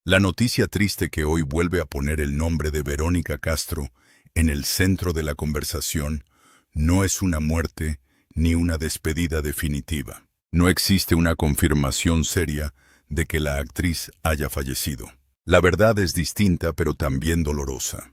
La noticia triste que hoy vuelve a poner el nombre de Verónica Castro en el centro de la conversación no es una muerte ni una despedida definitiva. No existe una confirmación seria de que la actriz haya fallecido. La verdad es distinta pero también dolorosa.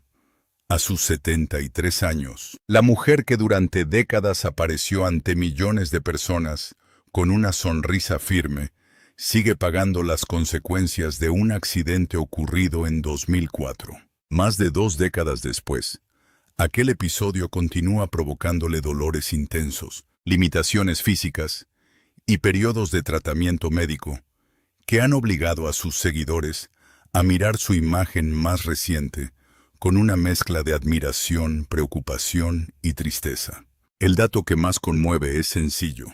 A sus 73 años, la mujer que durante décadas apareció ante millones de personas con una sonrisa firme, sigue pagando las consecuencias de un accidente ocurrido en 2004. Más de 2 décadas después, aquel episodio continúa provocándole dolores intensos, limitaciones físicas y periodos de tratamiento médico que han obligado a sus seguidores a mirar su imagen más reciente con una mezcla de admiración, preocupación y tristeza. El dato que más conmueve es sencillo.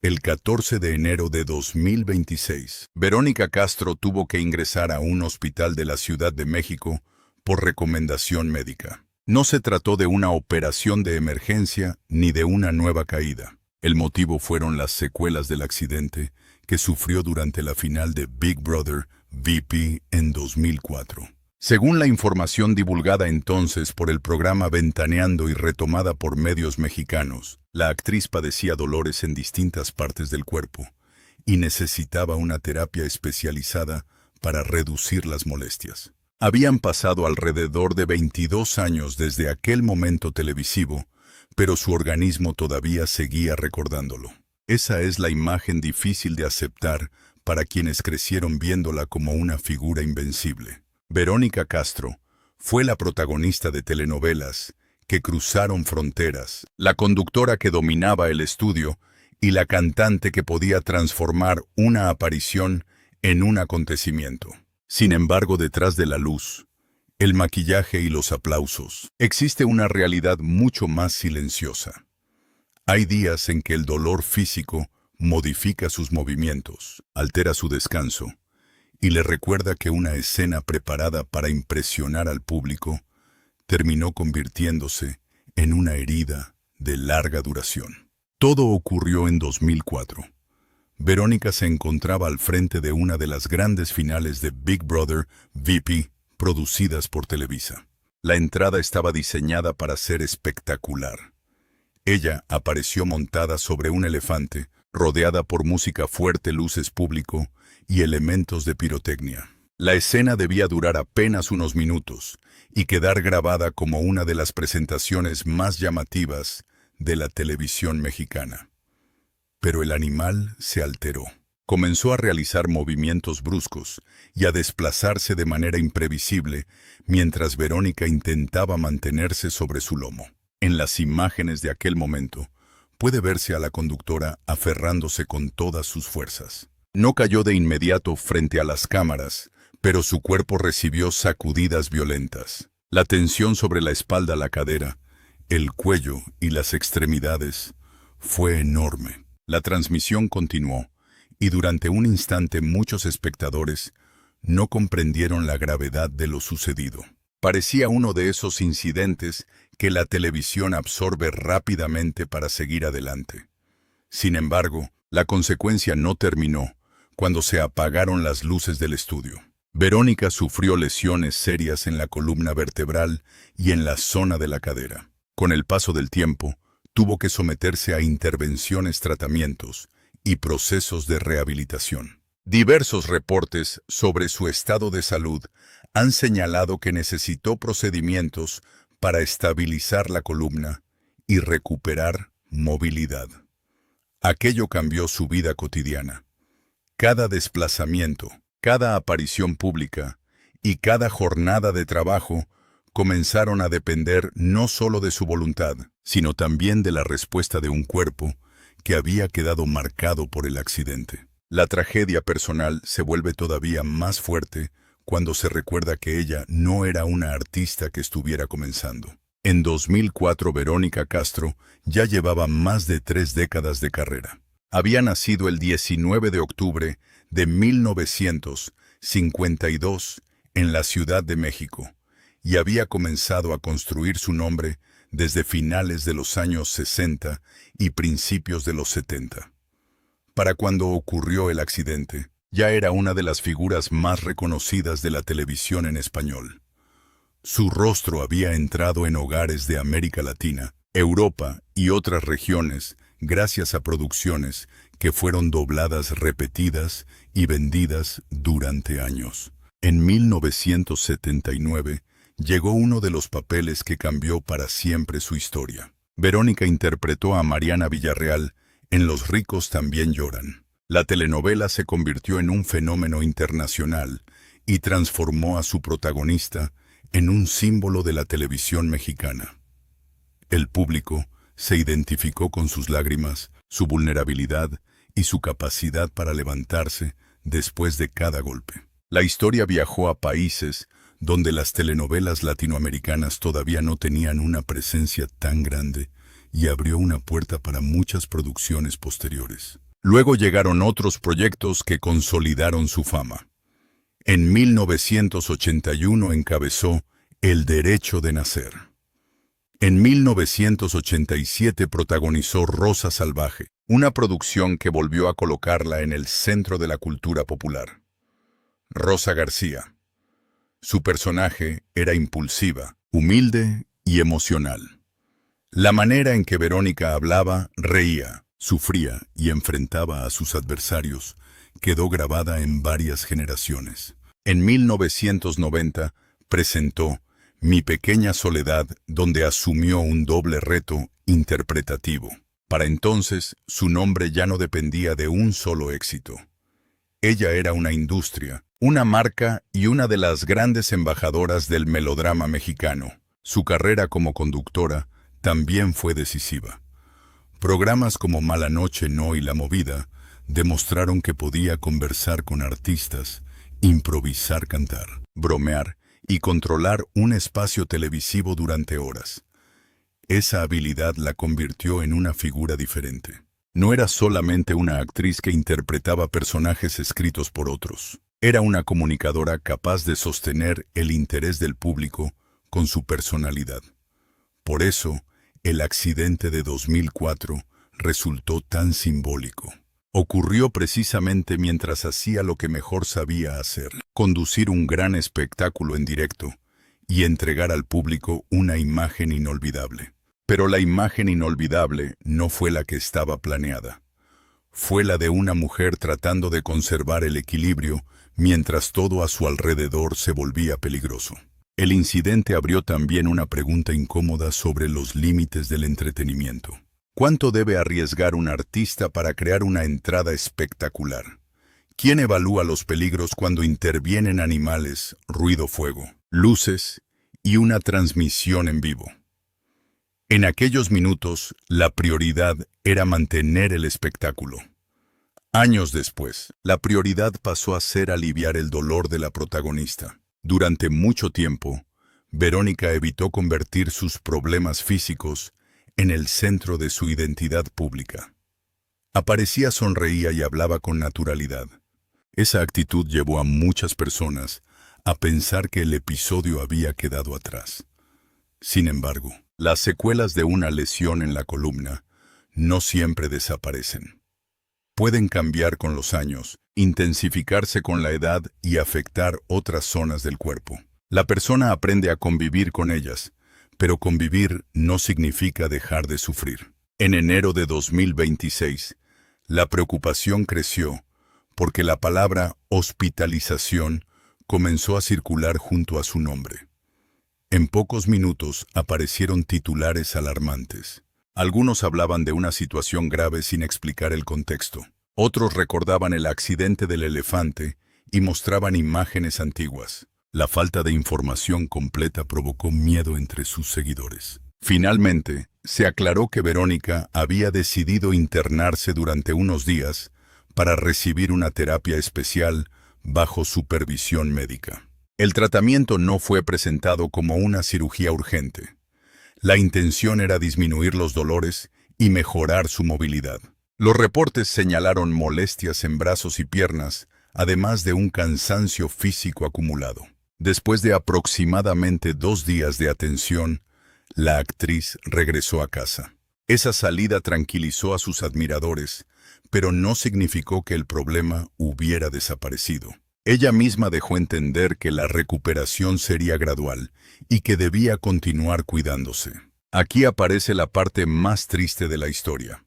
El 14 de enero de 2026, Verónica Castro tuvo que ingresar a un hospital de la Ciudad de México por recomendación médica. No se trató de una operación de emergencia ni de una nueva caída. El motivo fueron las secuelas del accidente que sufrió durante la final de Big Brother VIP en 2004. Según la información divulgada entonces por el programa Ventaneando y retomada por medios mexicanos, la actriz padecía dolores en distintas partes del cuerpo y necesitaba una terapia especializada para reducir las molestias. Habían pasado alrededor de 22 años desde aquel momento televisivo, pero su organismo todavía seguía recordándolo. Esa es la imagen difícil de aceptar para quienes crecieron viéndola como una figura invencible. Verónica Castro fue la protagonista de telenovelas que cruzaron fronteras, la conductora que dominaba el estudio y la cantante que podía transformar una aparición en un acontecimiento. Sin embargo, detrás de la luz, el maquillaje y los aplausos, existe una realidad mucho más silenciosa. Hay días en que el dolor físico modifica sus movimientos, altera su descanso, y le recuerda que una escena preparada para impresionar al público terminó convirtiéndose en una herida de larga duración. Todo ocurrió en 2004. Verónica se encontraba al frente de una de las grandes finales de Big Brother VIP producidas por Televisa. La entrada estaba diseñada para ser espectacular. Ella apareció montada sobre un elefante, rodeada por música fuerte, luces público y elementos de pirotecnia. La escena debía durar apenas unos minutos y quedar grabada como una de las presentaciones más llamativas de la televisión mexicana. Pero el animal se alteró. Comenzó a realizar movimientos bruscos y a desplazarse de manera imprevisible mientras Verónica intentaba mantenerse sobre su lomo. En las imágenes de aquel momento, puede verse a la conductora aferrándose con todas sus fuerzas. No cayó de inmediato frente a las cámaras, pero su cuerpo recibió sacudidas violentas. La tensión sobre la espalda, la cadera, el cuello y las extremidades fue enorme. La transmisión continuó, y durante un instante muchos espectadores no comprendieron la gravedad de lo sucedido. Parecía uno de esos incidentes que la televisión absorbe rápidamente para seguir adelante. Sin embargo, la consecuencia no terminó cuando se apagaron las luces del estudio. Verónica sufrió lesiones serias en la columna vertebral y en la zona de la cadera. Con el paso del tiempo, tuvo que someterse a intervenciones, tratamientos y procesos de rehabilitación. Diversos reportes sobre su estado de salud han señalado que necesitó procedimientos para estabilizar la columna y recuperar movilidad. Aquello cambió su vida cotidiana. Cada desplazamiento, cada aparición pública y cada jornada de trabajo comenzaron a depender no solo de su voluntad, sino también de la respuesta de un cuerpo que había quedado marcado por el accidente. La tragedia personal se vuelve todavía más fuerte cuando se recuerda que ella no era una artista que estuviera comenzando. En 2004, Verónica Castro ya llevaba más de 3 décadas de carrera. Había nacido el 19 de octubre de 1952 en la Ciudad de México y había comenzado a construir su nombre desde finales de los años 60 y principios de los 70. Para cuando ocurrió el accidente, Ya era una de las figuras más reconocidas de la televisión en español. Su rostro había entrado en hogares de América Latina, Europa y otras regiones gracias a producciones que fueron dobladas repetidas y vendidas durante años. En 1979 llegó uno de los papeles que cambió para siempre su historia. Verónica interpretó a Mariana Villarreal en Los ricos también lloran. La telenovela se convirtió en un fenómeno internacional y transformó a su protagonista en un símbolo de la televisión mexicana. El público se identificó con sus lágrimas, su vulnerabilidad y su capacidad para levantarse después de cada golpe. La historia viajó a países donde las telenovelas latinoamericanas todavía no tenían una presencia tan grande y abrió una puerta para muchas producciones posteriores. Luego llegaron otros proyectos que consolidaron su fama. En 1981 encabezó El derecho de nacer. En 1987 protagonizó Rosa Salvaje, una producción que volvió a colocarla en el centro de la cultura popular. Rosa García. Su personaje era impulsiva, humilde y emocional. La manera en que Verónica hablaba, reía, sufría y enfrentaba a sus adversarios quedó grabada en varias generaciones. En 1990 presentó Mi pequeña soledad, donde asumió un doble reto interpretativo. Para entonces, su nombre ya no dependía de un solo éxito. Ella era una industria, una marca y una de las grandes embajadoras del melodrama mexicano. Su carrera como conductora también fue decisiva. Programas como Mala Noche No y La Movida demostraron que podía conversar con artistas, improvisar, cantar, bromear y controlar un espacio televisivo durante horas. Esa habilidad la convirtió en una figura diferente. No era solamente una actriz que interpretaba personajes escritos por otros. Era una comunicadora capaz de sostener el interés del público con su personalidad. Por eso, el accidente de 2004 resultó tan simbólico. Ocurrió precisamente mientras hacía lo que mejor sabía hacer: conducir un gran espectáculo en directo y entregar al público una imagen inolvidable. Pero la imagen inolvidable no fue la que estaba planeada. Fue la de una mujer tratando de conservar el equilibrio mientras todo a su alrededor se volvía peligroso. El incidente abrió también una pregunta incómoda sobre los límites del entretenimiento. ¿Cuánto debe arriesgar un artista para crear una entrada espectacular? ¿Quién evalúa los peligros cuando intervienen animales, ruido, fuego, luces y una transmisión en vivo? En aquellos minutos, la prioridad era mantener el espectáculo. Años después, la prioridad pasó a ser aliviar el dolor de la protagonista. Durante mucho tiempo, Verónica evitó convertir sus problemas físicos en el centro de su identidad pública. Aparecía, sonreía y hablaba con naturalidad. Esa actitud llevó a muchas personas a pensar que el episodio había quedado atrás. Sin embargo, las secuelas de una lesión en la columna no siempre desaparecen. Pueden cambiar con los años, intensificarse con la edad y afectar otras zonas del cuerpo. La persona aprende a convivir con ellas, pero convivir no significa dejar de sufrir. En enero de 2026, la preocupación creció porque la palabra hospitalización comenzó a circular junto a su nombre. En pocos minutos aparecieron titulares alarmantes. Algunos hablaban de una situación grave sin explicar el contexto. Otros recordaban el accidente del elefante y mostraban imágenes antiguas. La falta de información completa provocó miedo entre sus seguidores. Finalmente, se aclaró que Verónica había decidido internarse durante unos días para recibir una terapia especial bajo supervisión médica. El tratamiento no fue presentado como una cirugía urgente. La intención era disminuir los dolores y mejorar su movilidad. Los reportes señalaron molestias en brazos y piernas, además de un cansancio físico acumulado. Después de aproximadamente 2 días de atención, la actriz regresó a casa. Esa salida tranquilizó a sus admiradores, pero no significó que el problema hubiera desaparecido. Ella misma dejó entender que la recuperación sería gradual y que debía continuar cuidándose. Aquí aparece la parte más triste de la historia.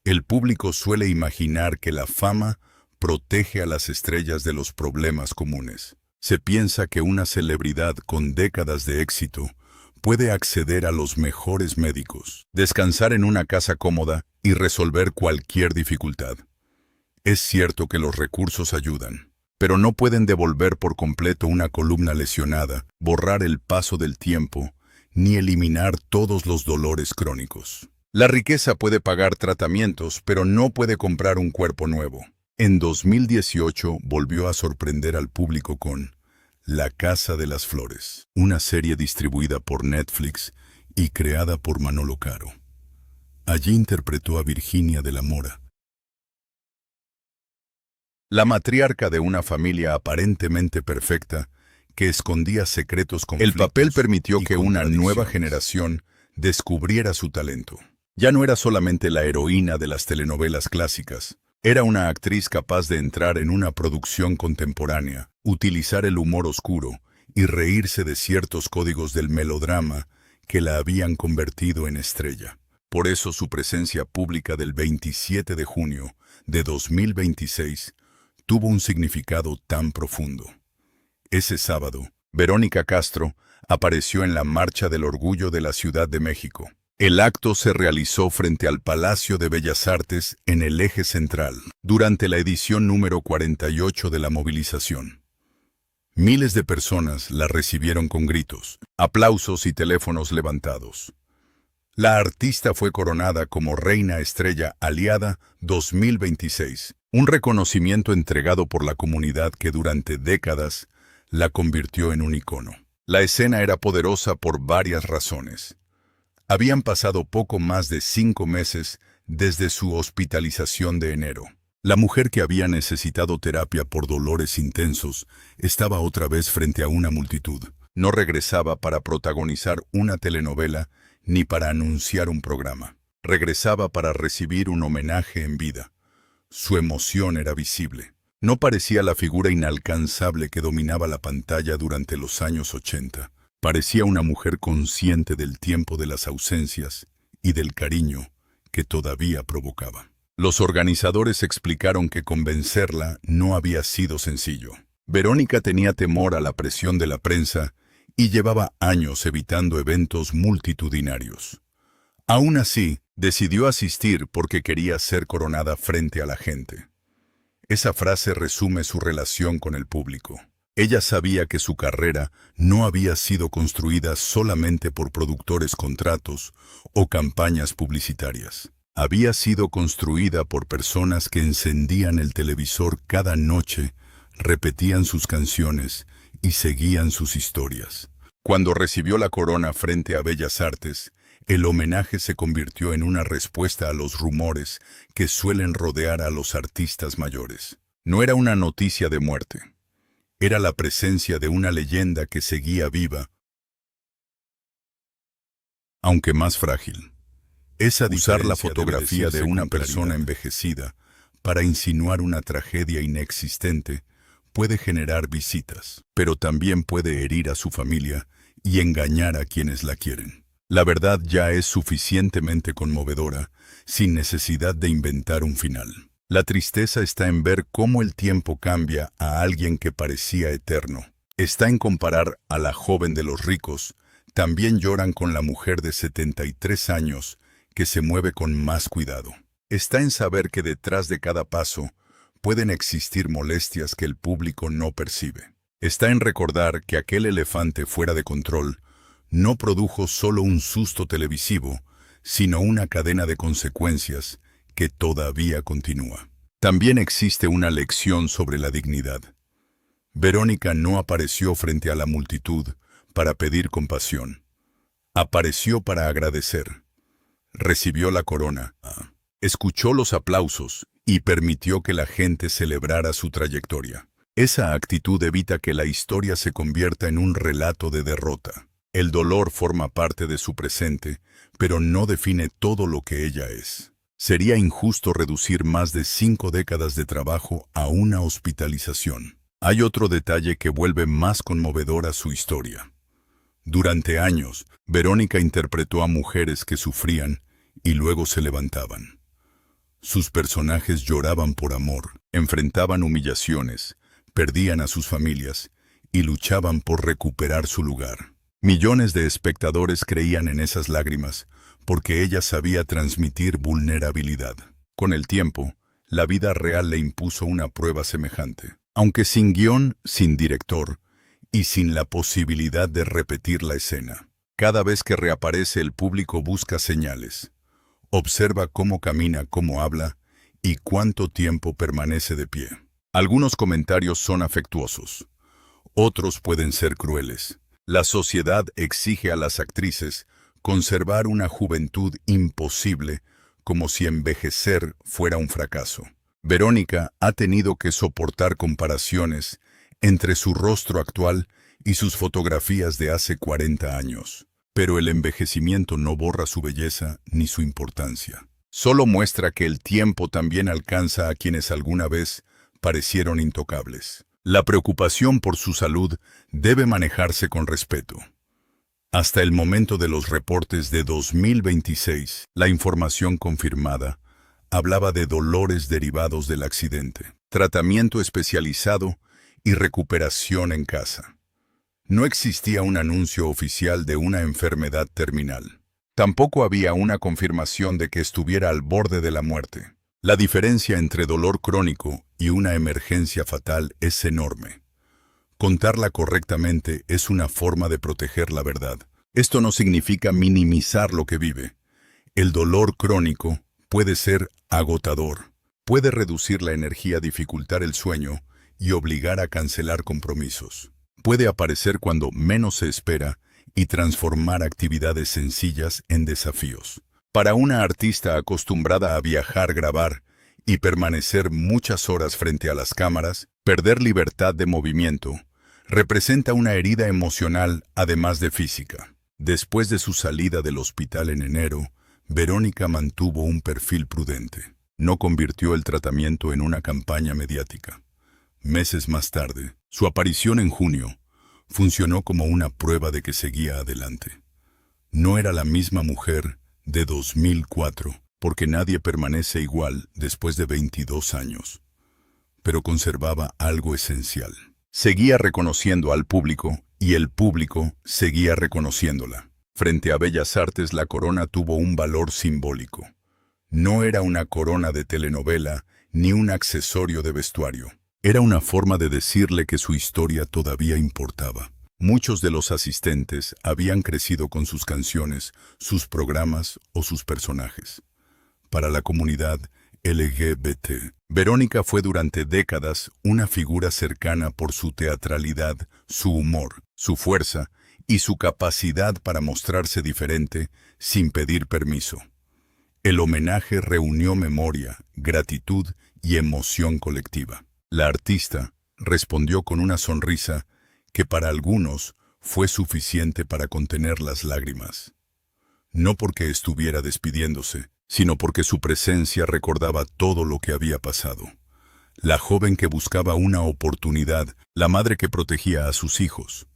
El público suele imaginar que la fama protege a las estrellas de los problemas comunes. Se piensa que una celebridad con décadas de éxito puede acceder a los mejores médicos, descansar en una casa cómoda y resolver cualquier dificultad. Es cierto que los recursos ayudan, pero no pueden devolver por completo una columna lesionada, borrar el paso del tiempo, ni eliminar todos los dolores crónicos. La riqueza puede pagar tratamientos, pero no puede comprar un cuerpo nuevo. En 2018 volvió a sorprender al público con La Casa de las Flores, una serie distribuida por Netflix y creada por Manolo Caro. Allí interpretó a Virginia de la Mora, la matriarca de una familia aparentemente perfecta que escondía secretos conflictos. El papel permitió que una nueva generación descubriera su talento. Ya no era solamente la heroína de las telenovelas clásicas. Era una actriz capaz de entrar en una producción contemporánea, utilizar el humor oscuro y reírse de ciertos códigos del melodrama que la habían convertido en estrella. Por eso su presencia pública del 27 de junio de 2026 tuvo un significado tan profundo. Ese sábado, Verónica Castro apareció en la Marcha del Orgullo de la Ciudad de México. El acto se realizó frente al Palacio de Bellas Artes en el Eje Central, durante la edición número 48 de la movilización. Miles de personas la recibieron con gritos, aplausos y teléfonos levantados. La artista fue coronada como Reina Estrella Aliada 2026, un reconocimiento entregado por la comunidad que durante décadas la convirtió en un icono. La escena era poderosa por varias razones. Habían pasado poco más de 5 meses desde su hospitalización de enero. La mujer que había necesitado terapia por dolores intensos estaba otra vez frente a una multitud. No regresaba para protagonizar una telenovela ni para anunciar un programa. Regresaba para recibir un homenaje en vida. Su emoción era visible. No parecía la figura inalcanzable que dominaba la pantalla durante los años 80. Parecía una mujer consciente del tiempo de las ausencias y del cariño que todavía provocaba. Los organizadores explicaron que convencerla no había sido sencillo. Verónica tenía temor a la presión de la prensa y llevaba años evitando eventos multitudinarios. Aún así, decidió asistir porque quería ser coronada frente a la gente. Esa frase resume su relación con el público. Ella sabía que su carrera no había sido construida solamente por productores contratos o campañas publicitarias. Había sido construida por personas que encendían el televisor cada noche, repetían sus canciones y seguían sus historias. Cuando recibió la corona frente a Bellas Artes, el homenaje se convirtió en una respuesta a los rumores que suelen rodear a los artistas mayores. No era una noticia de muerte. Era la presencia de una leyenda que seguía viva, aunque más frágil. Usar la fotografía de una persona envejecida para insinuar una tragedia inexistente puede generar visitas, pero también puede herir a su familia y engañar a quienes la quieren. La verdad ya es suficientemente conmovedora, sin necesidad de inventar un final. La tristeza está en ver cómo el tiempo cambia a alguien que parecía eterno. Está en comparar a la joven de los ricos. También lloran con la mujer de 73 años que se mueve con más cuidado. Está en saber que detrás de cada paso pueden existir molestias que el público no percibe. Está en recordar que aquel elefante fuera de control no produjo solo un susto televisivo, sino una cadena de consecuencias que todavía continúa. También existe una lección sobre la dignidad. Verónica no apareció frente a la multitud para pedir compasión. Apareció para agradecer. Recibió la corona, escuchó los aplausos y permitió que la gente celebrara su trayectoria. Esa actitud evita que la historia se convierta en un relato de derrota. El dolor forma parte de su presente, pero no define todo lo que ella es. Sería injusto reducir más de 5 décadas de trabajo a una hospitalización. Hay otro detalle que vuelve más conmovedora su historia. Durante años, Verónica interpretó a mujeres que sufrían y luego se levantaban. Sus personajes lloraban por amor, enfrentaban humillaciones, perdían a sus familias y luchaban por recuperar su lugar. Millones de espectadores creían en esas lágrimas porque ella sabía transmitir vulnerabilidad. Con el tiempo, la vida real le impuso una prueba semejante. Aunque sin guión, sin director y sin la posibilidad de repetir la escena. Cada vez que reaparece, el público busca señales. Observa cómo camina, cómo habla y cuánto tiempo permanece de pie. Algunos comentarios son afectuosos. Otros pueden ser crueles. La sociedad exige a las actrices conservar una juventud imposible, como si envejecer fuera un fracaso. Verónica ha tenido que soportar comparaciones entre su rostro actual y sus fotografías de hace 40 años. Pero el envejecimiento no borra su belleza ni su importancia. Solo muestra que el tiempo también alcanza a quienes alguna vez parecieron intocables. La preocupación por su salud debe manejarse con respeto. Hasta el momento de los reportes de 2026, la información confirmada hablaba de dolores derivados del accidente, tratamiento especializado y recuperación en casa. No existía un anuncio oficial de una enfermedad terminal. Tampoco había una confirmación de que estuviera al borde de la muerte. La diferencia entre dolor crónico y una emergencia fatal es enorme. Contarla correctamente es una forma de proteger la verdad. Esto no significa minimizar lo que vive. El dolor crónico puede ser agotador, puede reducir la energía, dificultar el sueño y obligar a cancelar compromisos. Puede aparecer cuando menos se espera y transformar actividades sencillas en desafíos. Para una artista acostumbrada a viajar, grabar y permanecer muchas horas frente a las cámaras, perder libertad de movimiento representa una herida emocional además de física. Después de su salida del hospital en enero, Verónica mantuvo un perfil prudente. No convirtió el tratamiento en una campaña mediática. Meses más tarde, su aparición en junio funcionó como una prueba de que seguía adelante. No era la misma mujer de 2004, porque nadie permanece igual después de 22 años. Pero conservaba algo esencial. Seguía reconociendo al público y el público seguía reconociéndola. Frente a Bellas Artes, la corona tuvo un valor simbólico. No era una corona de telenovela ni un accesorio de vestuario. Era una forma de decirle que su historia todavía importaba. Muchos de los asistentes habían crecido con sus canciones, sus programas o sus personajes. Para la comunidad LGBT, Verónica fue durante décadas una figura cercana por su teatralidad, su humor, su fuerza y su capacidad para mostrarse diferente sin pedir permiso. El homenaje reunió memoria, gratitud y emoción colectiva. La artista respondió con una sonrisa que para algunos fue suficiente para contener las lágrimas. No porque estuviera despidiéndose, sino porque su presencia recordaba todo lo que había pasado. La joven que buscaba una oportunidad, la madre que protegía a sus hijos,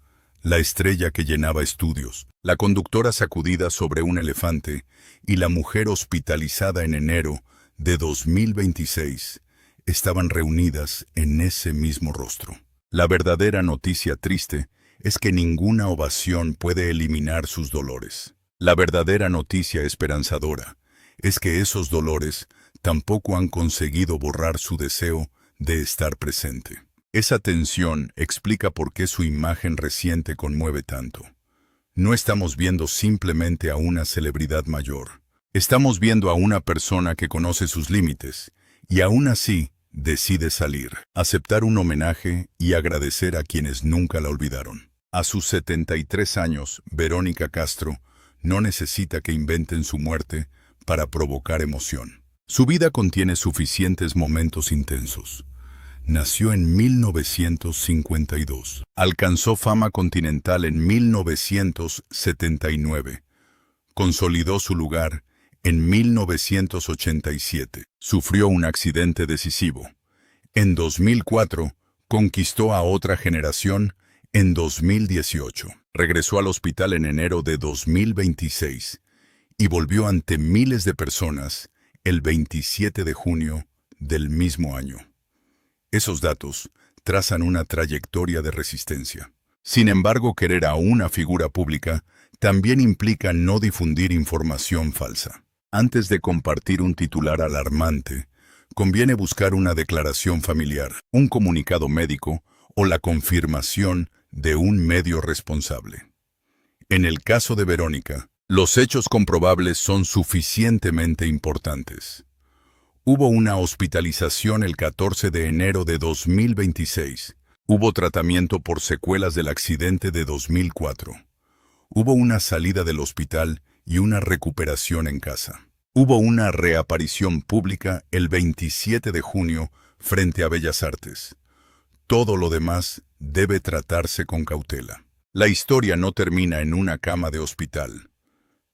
la estrella que llenaba estudios, la conductora sacudida sobre un elefante y la mujer hospitalizada en enero de 2026 estaban reunidas en ese mismo rostro. La verdadera noticia triste es que ninguna ovación puede eliminar sus dolores. La verdadera noticia esperanzadora es que esos dolores tampoco han conseguido borrar su deseo de estar presente. Esa tensión explica por qué su imagen reciente conmueve tanto. No estamos viendo simplemente a una celebridad mayor. Estamos viendo a una persona que conoce sus límites y aún así decide salir, aceptar un homenaje y agradecer a quienes nunca la olvidaron. A sus 73 años, Verónica Castro no necesita que inventen su muerte para provocar emoción. Su vida contiene suficientes momentos intensos. Nació en 1952. Alcanzó fama continental en 1979. Consolidó su lugar En 1987 sufrió un accidente decisivo. En 2004 conquistó a otra generación. En 2018 regresó al hospital en enero de 2026 y volvió ante miles de personas el 27 de junio del mismo año. Esos datos trazan una trayectoria de resistencia. Sin embargo, querer a una figura pública también implica no difundir información falsa. Antes de compartir un titular alarmante, conviene buscar una declaración familiar, un comunicado médico o la confirmación de un medio responsable. En el caso de Verónica, los hechos comprobables son suficientemente importantes. Hubo una hospitalización el 14 de enero de 2026. Hubo tratamiento por secuelas del accidente de 2004. Hubo una salida del hospital y una recuperación en casa. Hubo una reaparición pública el 27 de junio frente a Bellas Artes. Todo lo demás debe tratarse con cautela. La historia no termina en una cama de hospital.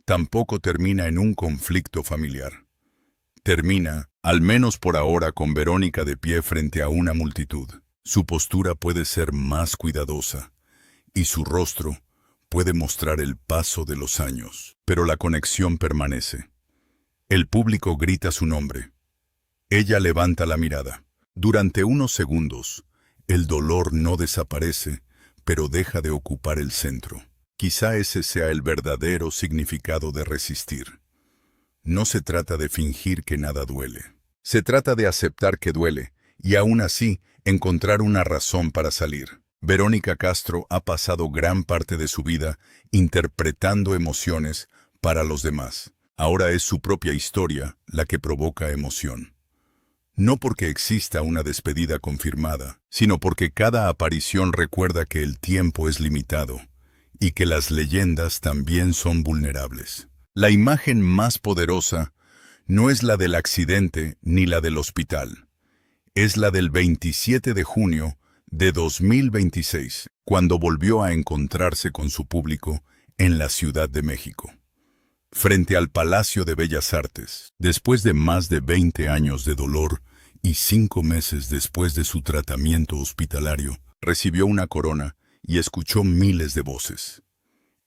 Tampoco termina en un conflicto familiar. Termina, al menos por ahora, con Verónica de pie frente a una multitud. Su postura puede ser más cuidadosa y su rostro puede mostrar el paso de los años, pero la conexión permanece. El público grita su nombre. Ella levanta la mirada. Durante unos segundos, el dolor no desaparece, pero deja de ocupar el centro. Quizá ese sea el verdadero significado de resistir. No se trata de fingir que nada duele. Se trata de aceptar que duele y aún así encontrar una razón para salir. Verónica Castro ha pasado gran parte de su vida interpretando emociones para los demás. Ahora es su propia historia la que provoca emoción. No porque exista una despedida confirmada, sino porque cada aparición recuerda que el tiempo es limitado y que las leyendas también son vulnerables. La imagen más poderosa no es la del accidente ni la del hospital. Es la del 27 de junio de 2026, cuando volvió a encontrarse con su público en la Ciudad de México, frente al Palacio de Bellas Artes. Después de más de 20 años de dolor y 5 meses después de su tratamiento hospitalario, recibió una corona y escuchó miles de voces.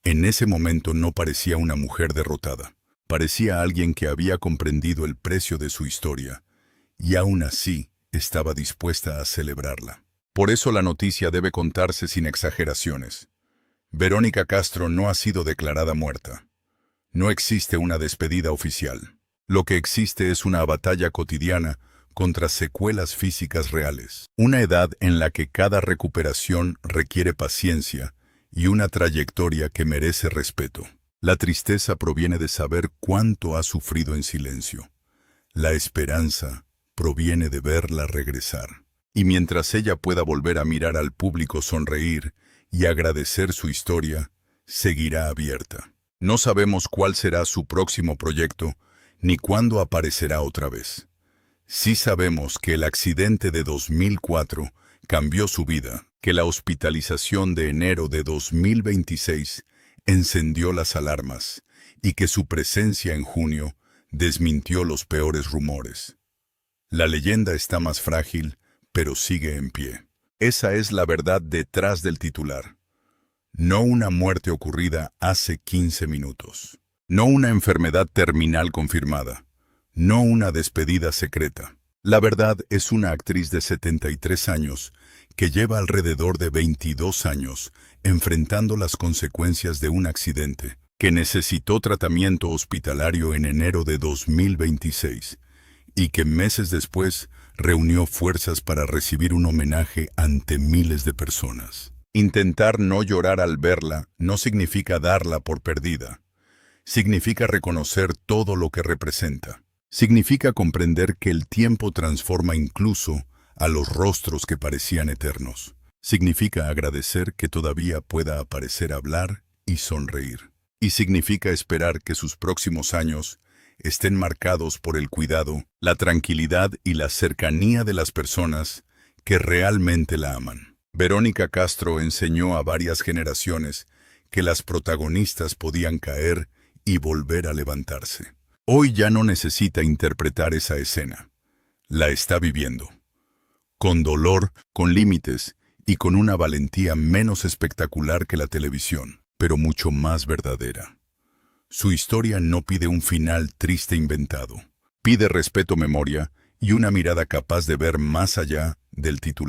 En ese momento no parecía una mujer derrotada, parecía alguien que había comprendido el precio de su historia y aún así estaba dispuesta a celebrarla. Por eso la noticia debe contarse sin exageraciones. Verónica Castro no ha sido declarada muerta. No existe una despedida oficial. Lo que existe es una batalla cotidiana contra secuelas físicas reales. Una edad en la que cada recuperación requiere paciencia y una trayectoria que merece respeto. La tristeza proviene de saber cuánto ha sufrido en silencio. La esperanza proviene de verla regresar. Y mientras ella pueda volver a mirar al público sonreír y agradecer su historia, seguirá abierta. No sabemos cuál será su próximo proyecto, ni cuándo aparecerá otra vez. Sí sabemos que el accidente de 2004 cambió su vida, que la hospitalización de enero de 2026 encendió las alarmas y que su presencia en junio desmintió los peores rumores. La leyenda está más frágil, pero sigue en pie. Esa es la verdad detrás del titular. No una muerte ocurrida hace 15 minutos. No una enfermedad terminal confirmada. No una despedida secreta. La verdad es una actriz de 73 años que lleva alrededor de 22 años enfrentando las consecuencias de un accidente, que necesitó tratamiento hospitalario en enero de 2026 y que meses después reunió fuerzas para recibir un homenaje ante miles de personas. Intentar no llorar al verla no significa darla por perdida. Significa reconocer todo lo que representa. Significa comprender que el tiempo transforma incluso a los rostros que parecían eternos. Significa agradecer que todavía pueda aparecer hablar y sonreír. Y significa esperar que sus próximos años estén marcados por el cuidado, la tranquilidad y la cercanía de las personas que realmente la aman. Verónica Castro enseñó a varias generaciones que las protagonistas podían caer y volver a levantarse. Hoy ya no necesita interpretar esa escena. La está viviendo. Con dolor, con límites y con una valentía menos espectacular que la televisión, pero mucho más verdadera. Su historia no pide un final triste inventado. Pide respeto, memoria y una mirada capaz de ver más allá del titular.